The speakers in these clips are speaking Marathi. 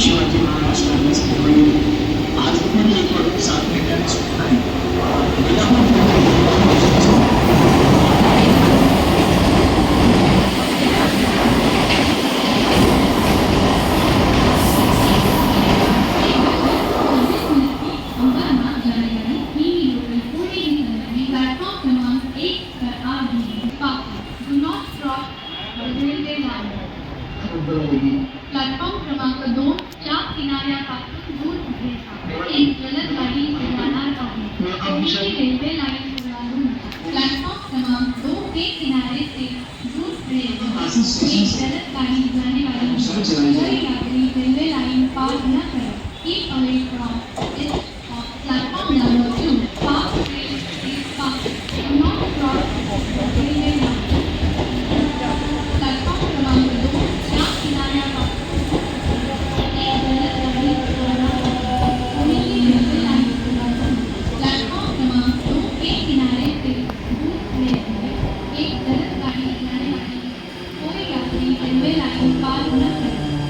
शिवाजी महाराष्ट्राने आज पण एक वर्ग 7 मिनिटांनी सुटला आहे. प्लॅटफॉर्म क्रमांक 2 च्या किनाऱ्यापासून दूर एक जलद गाडी जाणार आहे. रेल्वे लाईन ओलांडून प्लॅटफॉर्म क्रमांक 2 के किनारे से दूर एक जलद गाड़ी जाने वाली यात्री रेलवे लाइन पार न करें. Keep away from this platform number 2. Fast train is fast. Do not cross the railway line. Platform क्रमांक 2 च्या किनाऱ्यापासून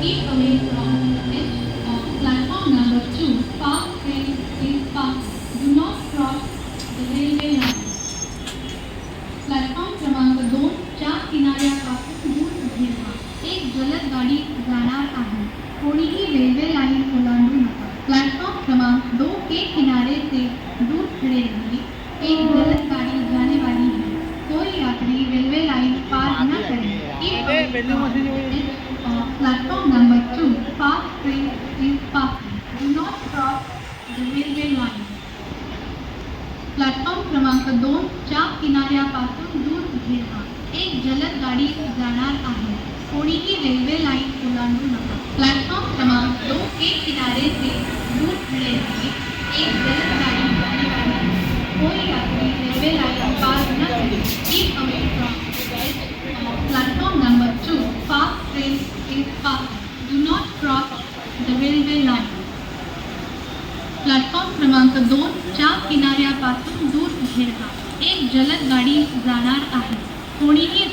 Keep away from it. Platform number 2. Fast train is fast. Do not cross the railway line. Platform क्रमांक 2 च्या किनाऱ्यापासून दूर उभे राहा. एक जलद गाडी जाणार आहे. कोणीही रेल्वे लाईन ओलांडू नका. प्लॅटफॉर्म क्रमांक 2 के किनारे से दूर खड़े रहिए. एक जलद गाड़ी जाने वाली है. कोई यात्री रेलवे लाइन पार न करे. Platform number 2. Fast train is fast. Do not cross the railway line. Platform क्रमांक 2 च्या किनाऱ्यापासून दूर उभे राहा. एक जलद गाडी जाणार आहे. कोणीही रेल्वे लाईन ओलांडू नका. प्लॅटफॉर्म क्रमांक 2 के किनारे से दूर खड़े रहिए. एक जलद गाड़ी जाने वाली है. कोई यात्री रेलवे लाइन पार न करे. Keep away from it. Platform number 2. Fast train is fast. Do not cross the railway line. Platform क्रमांक 2 च्या किनाऱ्यापासून दूर उभे राहा. एक जलद गाडी जाणार आहे. कोणीही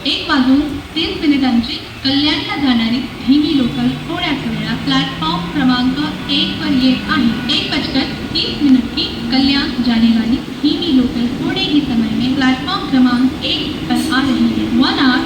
एक वाजून 30 मिनिटांची कल्याणला जाणारी धीमी लोकल थोड्याच वेळात प्लॅटफॉर्म क्रमांक 1 पर येत आहे. 1:30 की कल्याण जाने वाली धीमी लोकल थोड़े ही समय में प्लेटफॉर्म क्रमांक 1 पर आ रही है. 1 hour